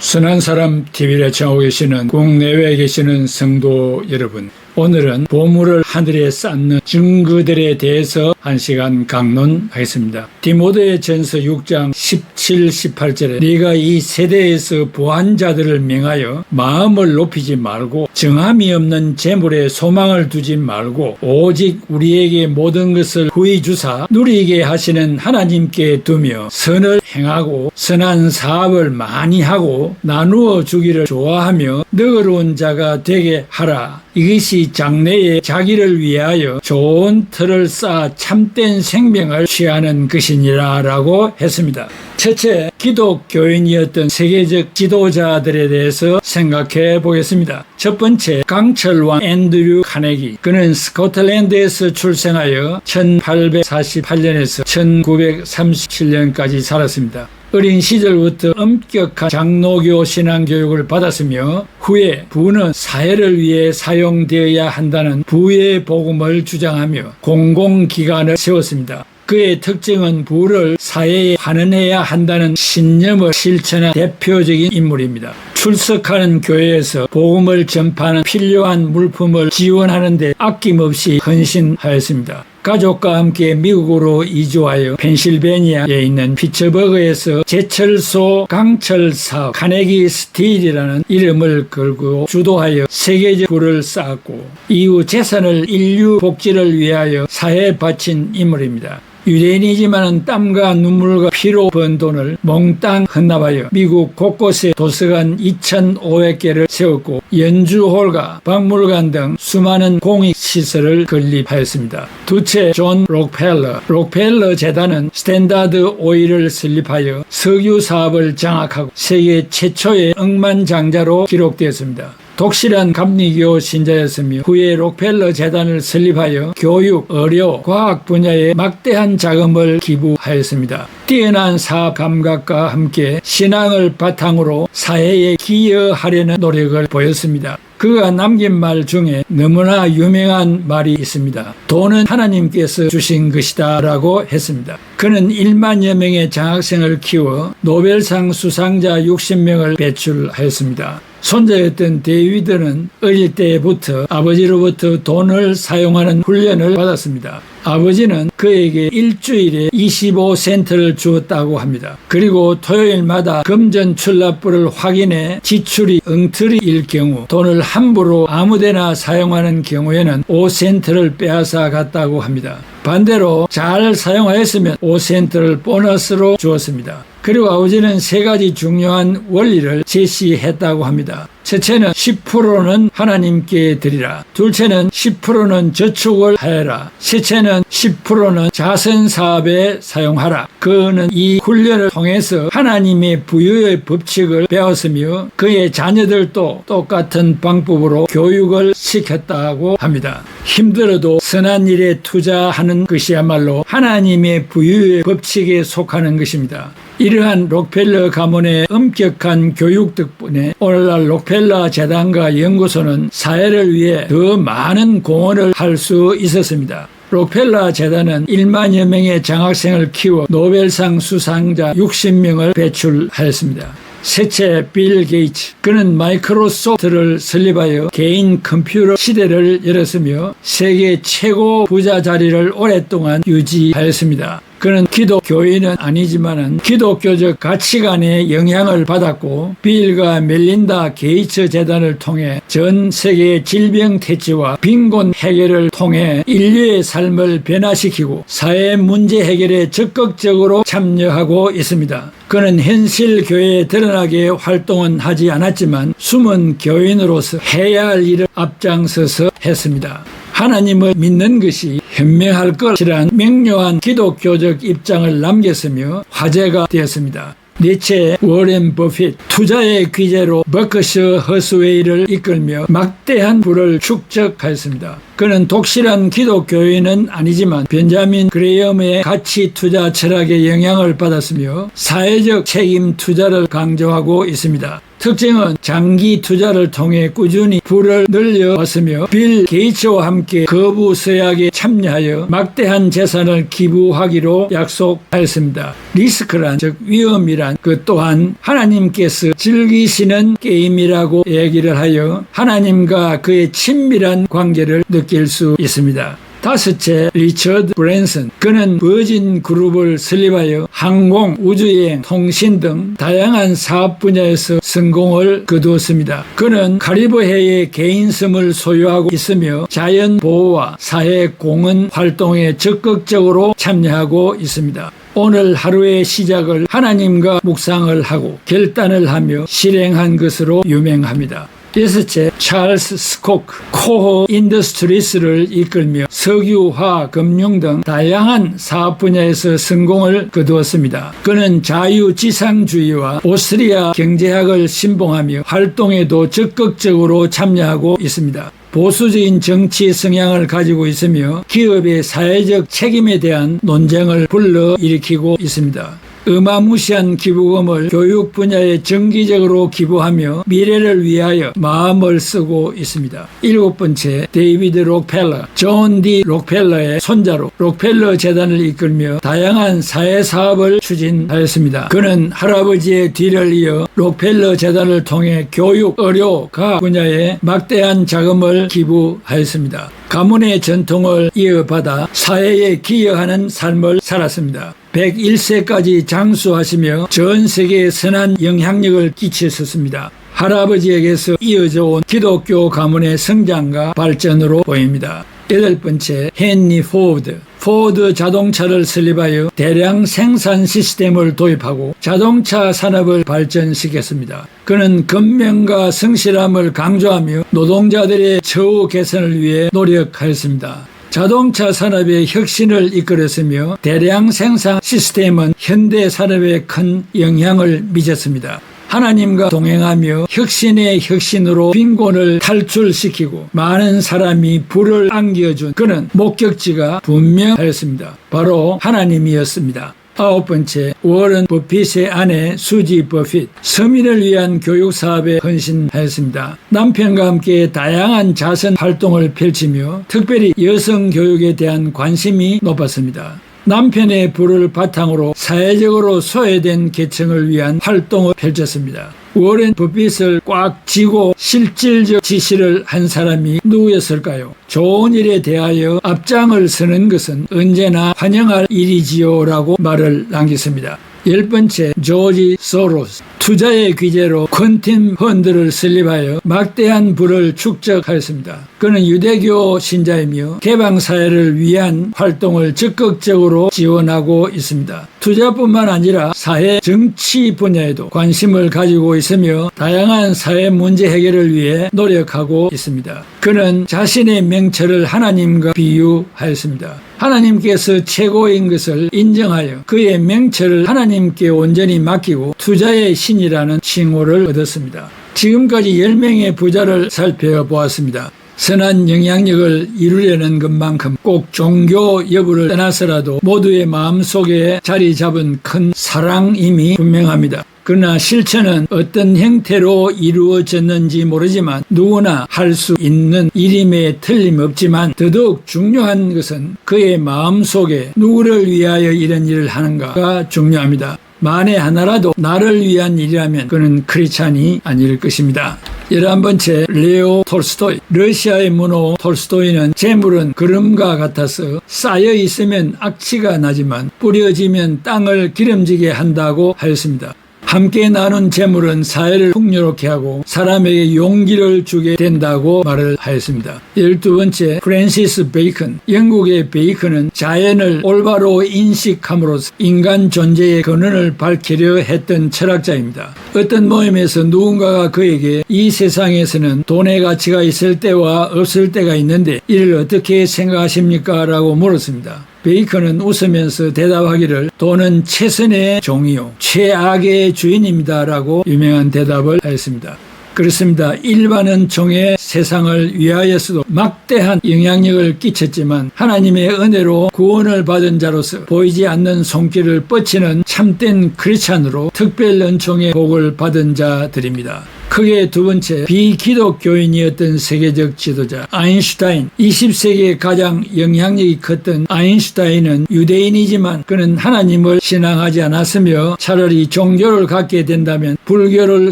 선한 사람 TV를 청하고 계시는 국내외에 계시는 성도 여러분, 오늘은 보물을 하늘에 쌓는 증거들에 대해서 한 시간 강론하겠습니다. 디모데 전서 6장 17, 18절에 네가 이 세대에서 부한 자들을 명하여 마음을 높이지 말고 정함이 없는 재물에 소망을 두지 말고 오직 우리에게 모든 것을 후히 주사 누리게 하시는 하나님께 두며 선을 행하고 선한 사업을 많이 하고 나누어 주기를 좋아하며 너그러운 자가 되게 하라. 이것이 장래에 자기를 위하여 좋은 틀을 쌓아 참된 생명을 취하는 것이니라 라고 했습니다. 첫째, 기독교인이었던 세계적 지도자들에 대해서 생각해 보겠습니다. 첫 번째, 강철왕 앤드류 카네기. 그는 스코틀랜드에서 출생하여 1848년에서 1937년까지 살았습니다. 어린 시절부터 엄격한 장로교 신앙교육을 받았으며 후에 부는 사회를 위해 사용되어야 한다는 부의 복음을 주장하며 공공기관을 세웠습니다. 그의 특징은 부를 사회에 환원해야 한다는 신념을 실천한 대표적인 인물입니다. 출석하는 교회에서 복음을 전파하는 필요한 물품을 지원하는 데 아낌없이 헌신하였습니다. 가족과 함께 미국으로 이주하여 펜실베니아에 있는 피츠버그에서 제철소 강철 사업 카네기 스틸이라는 이름을 걸고 주도하여 세계적 부를 쌓았고 이후 재산을 인류 복지를 위하여 사회에 바친 인물입니다. 유대인이지만 땀과 눈물과 피로 번 돈을 몽땅 헌납하여 미국 곳곳에 도서관 2,500개를 세웠고 연주홀과 박물관 등 수많은 공익시설을 건립하였습니다. 둘째, 존 록펠러 재단은 스탠다드 오일을 설립하여 석유 사업을 장악하고 세계 최초의 억만장자로 기록되었습니다. 독실한 감리교 신자였으며 후에 록펠러 재단을 설립하여 교육, 의료, 과학 분야에 막대한 자금을 기부하였습니다. 뛰어난 사업 감각과 함께 신앙을 바탕으로 사회에 기여하려는 노력을 보였습니다. 그가 남긴 말 중에 너무나 유명한 말이 있습니다. 돈은 하나님께서 주신 것이다 라고 했습니다. 그는 1만여 명의 장학생을 키워 노벨상 수상자 60명을 배출하였습니다. 손자였던 데이비드는 어릴 때부터 아버지로부터 돈을 사용하는 훈련을 받았습니다. 아버지는 그에게 일주일에 25센트를 주었다고 합니다. 그리고 토요일마다 금전 출납부를 확인해 지출이 엉터리일 경우 돈을 함부로 아무데나 사용하는 경우에는 5센트를 빼앗아 갔다고 합니다. 반대로 잘 사용하였으면 5센트를 보너스로 주었습니다. 그리고 아버지는 세 가지 중요한 원리를 제시했다고 합니다. 첫째는 10%는 하나님께 드리라. 둘째는 10%는 저축을 하여라. 셋째는 10%는 자선사업에 사용하라. 그는 이 훈련을 통해서 하나님의 부유의 법칙을 배웠으며 그의 자녀들도 똑같은 방법으로 교육을 시켰다고 합니다. 힘들어도 선한 일에 투자하는 것이야말로 하나님의 부유의 법칙에 속하는 것입니다. 이러한 록펠러 가문의 엄격한 교육 덕분에 오늘날 록펠러 재단과 연구소는 사회를 위해 더 많은 공헌을 할 수 있었습니다. 록펠러 재단은 1만여 명의 장학생을 키워 노벨상 수상자 60명을 배출하였습니다. 셋째, 빌 게이츠. 그는 마이크로소프트를 설립하여 개인 컴퓨터 시대를 열었으며 세계 최고 부자 자리를 오랫동안 유지하였습니다. 그는 기독교인은 아니지만 기독교적 가치관에 영향을 받았고 빌과 멜린다 게이츠 재단을 통해 전 세계 질병 퇴치와 빈곤 해결을 통해 인류의 삶을 변화시키고 사회 문제 해결에 적극적으로 참여하고 있습니다. 그는 현실 교회에 드러나게 활동은 하지 않았지만 숨은 교인으로서 해야 할 일을 앞장서서 했습니다. 하나님을 믿는 것이 현명할 것이란 명료한 기독교적 입장을 남겼으며 화제가 되었습니다. 넷째, 워렌 버핏. 투자의 귀재로 버크셔 허스웨이를 이끌며 막대한 부를 축적하였습니다. 그는 독실한 기독교인은 아니지만 벤자민 그레이엄의 가치 투자 철학의 영향을 받았으며 사회적 책임 투자를 강조하고 있습니다. 특징은 장기 투자를 통해 꾸준히 부를 늘려왔으며 빌 게이츠와 함께 거부 서약에 참여하여 막대한 재산을 기부하기로 약속하였습니다. 리스크란 즉 위험이란 그 또한 하나님께서 즐기시는 게임이라고 얘기를 하여 하나님과 그의 친밀한 관계를 느낄 수 있습니다. 다섯째, 리처드 브랜슨. 그는 버진 그룹을 설립하여 항공, 우주여행, 통신 등 다양한 사업 분야에서 성공을 거두었습니다. 그는 카리브해의 개인섬을 소유하고 있으며 자연 보호와 사회 공헌 활동에 적극적으로 참여하고 있습니다. 오늘 하루의 시작을 하나님과 묵상을 하고 결단을 하며 실행한 것으로 유명합니다. 여섯째, 찰스 스코크. 코어 인더스트리스를 이끌며 석유, 화, 금융 등 다양한 사업 분야에서 성공을 거두었습니다. 그는 자유지상주의와 오스트리아 경제학을 신봉하며 활동에도 적극적으로 참여하고 있습니다. 보수적인 정치 성향을 가지고 있으며 기업의 사회적 책임에 대한 논쟁을 불러일으키고 있습니다. 어마무시한 기부금을 교육 분야에 정기적으로 기부하며 미래를 위하여 마음을 쓰고 있습니다. 일곱 번째, 데이비드 록펠러. 존 디 록펠러의 손자로 록펠러 재단을 이끌며 다양한 사회사업을 추진하였습니다. 그는 할아버지의 뒤를 이어 록펠러 재단을 통해 교육, 의료, 과학 분야에 막대한 자금을 기부하였습니다. 가문의 전통을 이어받아 사회에 기여하는 삶을 살았습니다. 101세까지 장수하시며 전 세계에 선한 영향력을 끼치셨습니다. 할아버지에게서 이어져 온 기독교 가문의 성장과 발전으로 보입니다. 여덟 번째, 헨리 포드. 포드 자동차를 설립하여 대량 생산 시스템을 도입하고 자동차 산업을 발전시켰습니다. 그는 근면과 성실함을 강조하며 노동자들의 처우 개선을 위해 노력하였습니다. 자동차 산업의 혁신을 이끌었으며 대량 생산 시스템은 현대 산업에 큰 영향을 미쳤습니다. 하나님과 동행하며 혁신의 혁신으로 빈곤을 탈출시키고 많은 사람이 부를 안겨준 그는 목적지가 분명하였습니다. 바로 하나님이었습니다. 아홉 번째, 워런 버핏의 아내 수지 버핏. 서민을 위한 교육사업에 헌신하였습니다. 남편과 함께 다양한 자선 활동을 펼치며 특별히 여성 교육에 대한 관심이 높았습니다. 남편의 부를 바탕으로 사회적으로 소외된 계층을 위한 활동을 펼쳤습니다. 워렌 버핏을 꽉 쥐고 실질적 지시를 한 사람이 누구였을까요? 좋은 일에 대하여 앞장을 서는 것은 언제나 환영할 일이지요 라고 말을 남겼습니다. 열 번째, 조지 소로스. 투자의 귀재로 퀀텀 펀드를 설립하여 막대한 부를 축적하였습니다. 그는 유대교 신자이며 개방사회를 위한 활동을 적극적으로 지원하고 있습니다. 투자뿐만 아니라 사회 정치 분야에도 관심을 가지고 있으며 다양한 사회 문제 해결을 위해 노력하고 있습니다. 그는 자신의 명철을 하나님과 비유하였습니다. 하나님께서 최고인 것을 인정하여 그의 명철을 하나님께 온전히 맡기고 투자의 신이라는 칭호를 얻었습니다. 지금까지 10명의 부자를 살펴보았습니다. 선한 영향력을 이루려는 것만큼 꼭 종교 여부를 떠나서라도 모두의 마음속에 자리 잡은 큰 사랑임이 분명합니다. 그러나 실천은 어떤 형태로 이루어졌는지 모르지만 누구나 할 수 있는 일임에 틀림없지만 더더욱 중요한 것은 그의 마음속에 누구를 위하여 이런 일을 하는가가 중요합니다. 만에 하나라도 나를 위한 일이라면 그는 크리스찬이 아닐 것입니다. 11번째, 레오 톨스토이. 러시아의 문호 톨스토이는 재물은 구름과 같아서 쌓여 있으면 악취가 나지만 뿌려지면 땅을 기름지게 한다고 하였습니다. 함께 나눈 재물은 사회를 풍요롭게 하고 사람에게 용기를 주게 된다고 말을 하였습니다. 12번째, 프랜시스 베이컨. 영국의 베이컨은 자연을 올바로 인식함으로써 인간 존재의 근원을 밝히려 했던 철학자입니다. 어떤 모임에서 누군가가 그에게 이 세상에서는 돈의 가치가 있을 때와 없을 때가 있는데 이를 어떻게 생각하십니까? 라고 물었습니다. 베이컨은 웃으면서 대답하기를 돈은 최선의 종이요 최악의 주인입니다 라고 유명한 대답을 하였습니다. 그렇습니다. 일반은 종의 세상을 위하여서도 막대한 영향력을 끼쳤지만 하나님의 은혜로 구원을 받은 자로서 보이지 않는 손길을 뻗치는 참된 크리스찬으로 특별 은총의 복을 받은 자들입니다. 크게 두 번째, 비기독교인이었던 세계적 지도자 아인슈타인. 20세기에 가장 영향력이 컸던 아인슈타인은 유대인이지만 그는 하나님을 신앙하지 않았으며 차라리 종교를 갖게 된다면 불교를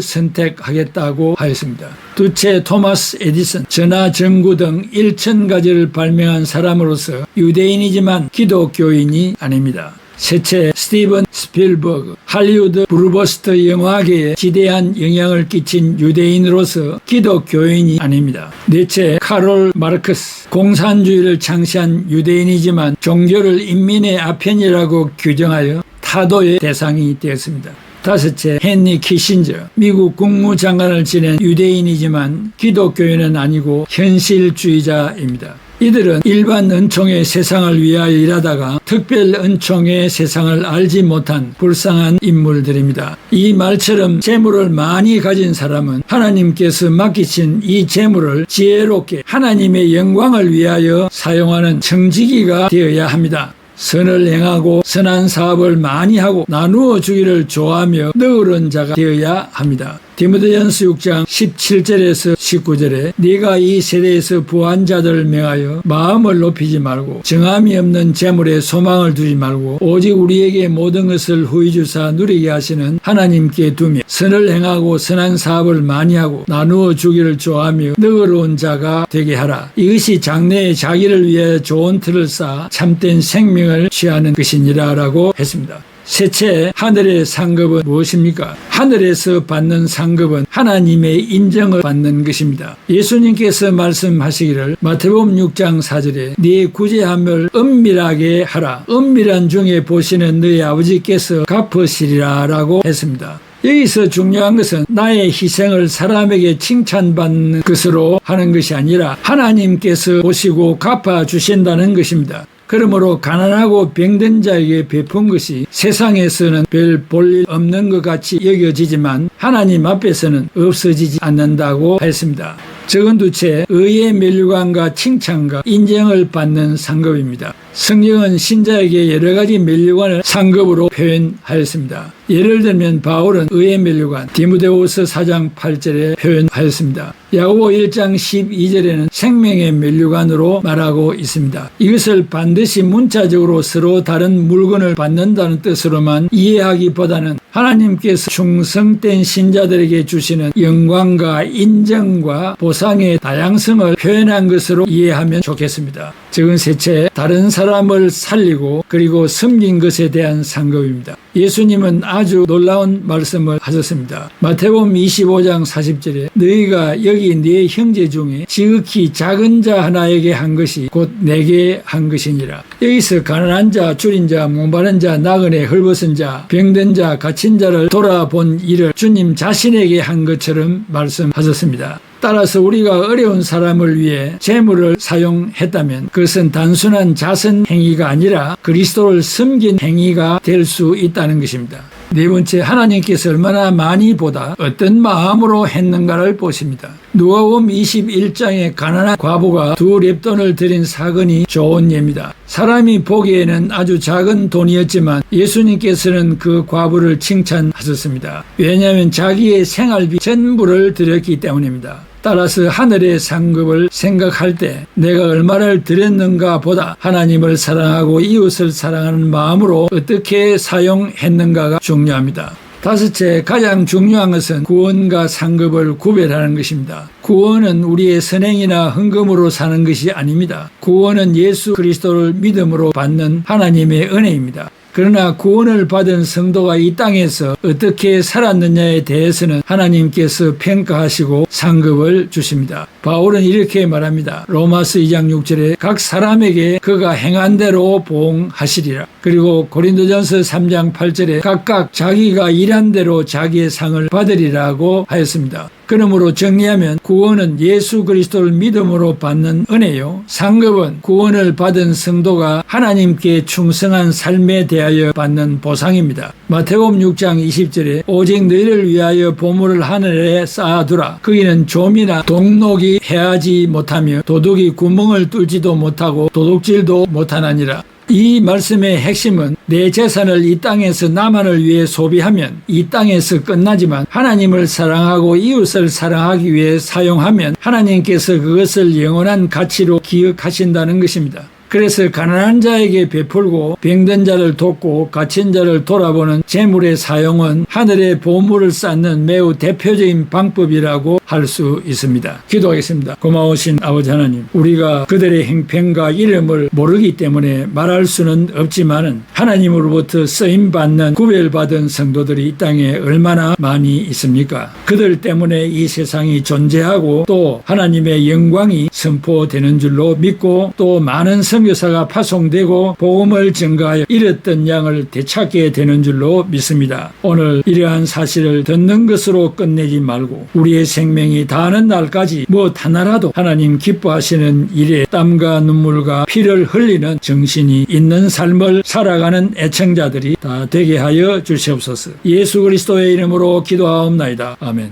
선택하겠다고 하였습니다. 둘째, 토마스 에디슨. 전화, 전구 등 1000가지를 발명한 사람으로서 유대인이지만 기독교인이 아닙니다. 셋째, 스티븐 스필버그. 할리우드 블록버스터 영화계에 지대한 영향을 끼친 유대인으로서 기독교인이 아닙니다. 넷째, 카롤 마르크스. 공산주의를 창시한 유대인이지만 종교를 인민의 아편이라고 규정하여 타도의 대상이 되었습니다. 다섯째, 헨리 키신저. 미국 국무장관을 지낸 유대인이지만 기독교인은 아니고 현실주의자입니다. 이들은 일반 은총의 세상을 위하여 일하다가 특별 은총의 세상을 알지 못한 불쌍한 인물들입니다. 이 말처럼 재물을 많이 가진 사람은 하나님께서 맡기신 이 재물을 지혜롭게 하나님의 영광을 위하여 사용하는 청지기가 되어야 합니다. 선을 행하고 선한 사업을 많이 하고 나누어 주기를 좋아하며 너그러운 자가 되어야 합니다. 디모데전서 6장 17절에서 19절에 네가 이 세대에서 부한 자들을 명하여 마음을 높이지 말고 정함이 없는 재물에 소망을 두지 말고 오직 우리에게 모든 것을 후히 주사 누리게 하시는 하나님께 두며 선을 행하고 선한 사업을 많이 하고 나누어 주기를 좋아하며 너그러운 자가 되게 하라. 이것이 장래에 자기를 위해 좋은 틀을 쌓아 참된 생명을 취하는 것이니라 라고 했습니다. 셋째, 하늘의 상급은 무엇입니까? 하늘에서 받는 상급은 하나님의 인정을 받는 것입니다. 예수님께서 말씀하시기를 마태복음 6장 4절에 네 구제함을 은밀하게 하라. 은밀한 중에 보시는 너희 아버지께서 갚으시리라 라고 했습니다. 여기서 중요한 것은 나의 희생을 사람에게 칭찬받는 것으로 하는 것이 아니라 하나님께서 보시고 갚아주신다는 것입니다. 그러므로 가난하고 병든 자에게 베푼 것이 세상에서는 별 볼일 없는 것 같이 여겨지지만 하나님 앞에서는 없어지지 않는다고 했습니다. 적은 두째, 의의 면류관과 칭찬과 인정을 받는 상급입니다. 성경은 신자에게 여러 가지 면류관을 상급으로 표현하였습니다. 예를 들면 바울은 의의 면류관, 디모데후서 4장 8절에 표현하였습니다. 야고보 1장 12절에는 생명의 면류관으로 말하고 있습니다. 이것을 반드시 문자적으로 서로 다른 물건을 받는다는 뜻으로만 이해하기보다는 하나님께서 충성된 신자들에게 주시는 영광과 인정과 보상의 다양성을 표현한 것으로 이해하면 좋겠습니다. 적은 셋째, 다른 사람을 살리고 그리고 섬긴 것에 대한 상급입니다. 예수님은 아주 놀라운 말씀을 하셨습니다. 마태복음 25장 40절에 너희가 여기 네 형제 중에 지극히 작은 자 하나에게 한 것이 곧 내게 한 것이니라. 여기서 가난한 자, 줄인 자, 목마른 자, 나그네, 헐벗은 자, 병든 자, 갇힌 자를 돌아본 일을 주님 자신에게 한 것처럼 말씀하셨습니다. 따라서 우리가 어려운 사람을 위해 재물을 사용했다면 그것은 단순한 자선 행위가 아니라 그리스도를 섬긴 행위가 될 수 있다는 것입니다. 네 번째, 하나님께서 얼마나 많이 보다 어떤 마음으로 했는가를 보십니다. 누가복음 21장의 가난한 과부가 2렙돈을 드린 사건이 좋은 예입니다. 사람이 보기에는 아주 작은 돈이었지만 예수님께서는 그 과부를 칭찬하셨습니다. 왜냐하면 자기의 생활비 전부를 드렸기 때문입니다. 따라서 하늘의 상급을 생각할 때 내가 얼마를 드렸는가 보다 하나님을 사랑하고 이웃을 사랑하는 마음으로 어떻게 사용했는가가 중요합니다. 다섯째, 가장 중요한 것은 구원과 상급을 구별하는 것입니다. 구원은 우리의 선행이나 헌금으로 사는 것이 아닙니다. 구원은 예수 그리스도를 믿음으로 받는 하나님의 은혜입니다. 그러나 구원을 받은 성도가 이 땅에서 어떻게 살았느냐에 대해서는 하나님께서 평가하시고 상급을 주십니다. 바울은 이렇게 말합니다. 로마서 2장 6절에 각 사람에게 그가 행한 대로 보응하시리라. 그리고 고린도전서 3장 8절에 각각 자기가 일한 대로 자기의 상을 받으리라고 하였습니다. 그러므로 정리하면 구원은 예수 그리스도를 믿음으로 받는 은혜요, 상급은 구원을 받은 성도가 하나님께 충성한 삶에 대하여 받는 보상입니다. 마태복음 6장 20절에 오직 너희를 위하여 보물을 하늘에 쌓아두라. 거기는 좀이나 동록이 해하지 못하며 도둑이 구멍을 뚫지도 못하고 도둑질도 못하나니라. 이 말씀의 핵심은 내 재산을 이 땅에서 나만을 위해 소비하면 이 땅에서 끝나지만 하나님을 사랑하고 이웃을 사랑하기 위해 사용하면 하나님께서 그것을 영원한 가치로 기억하신다는 것입니다. 그래서 가난한 자에게 베풀고 병든 자를 돕고 갇힌 자를 돌아보는 재물의 사용은 하늘의 보물을 쌓는 매우 대표적인 방법이라고 할 수 있습니다. 기도하겠습니다. 고마우신 아버지 하나님, 우리가 그들의 행편과 이름을 모르기 때문에 말할 수는 없지만은 하나님으로부터 쓰임받는 구별받은 성도들이 이 땅에 얼마나 많이 있습니까? 그들 때문에 이 세상이 존재하고 또 하나님의 영광이 선포되는 줄로 믿고 또 많은 선교사가 파송되고 복음을 증가하여 잃었던 양을 되찾게 되는 줄로 믿습니다. 오늘 이러한 사실을 듣는 것으로 끝내지 말고 우리의 생명이 다하는 날까지 무엇 하나라도 하나님 기뻐하시는 일에 땀과 눈물과 피를 흘리는 정신이 있는 삶을 살아가는 애청자들이 다 되게 하여 주시옵소서. 예수 그리스도의 이름으로 기도하옵나이다. 아멘.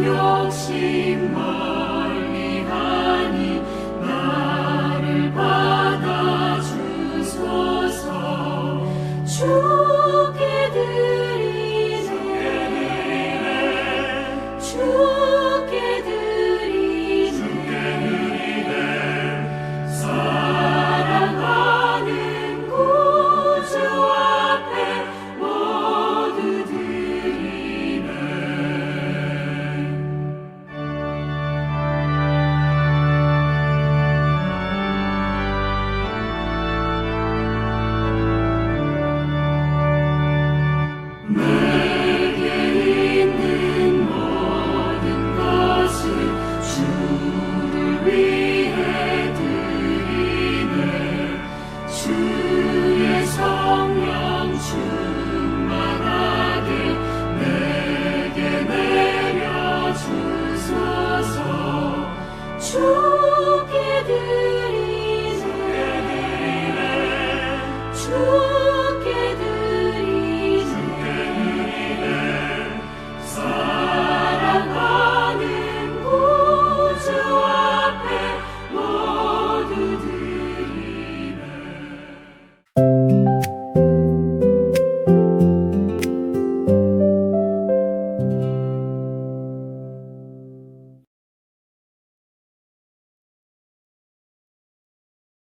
욕심 멀리하니 나를 받아주소서. 주께 드리네 주께 드리네 사랑하는 구주 앞에 모두 드리네. 내게 있는 모든 것을 주를 위해 드리네. 주의 성령 충만하게 내게 내려주소서. 주께 드리네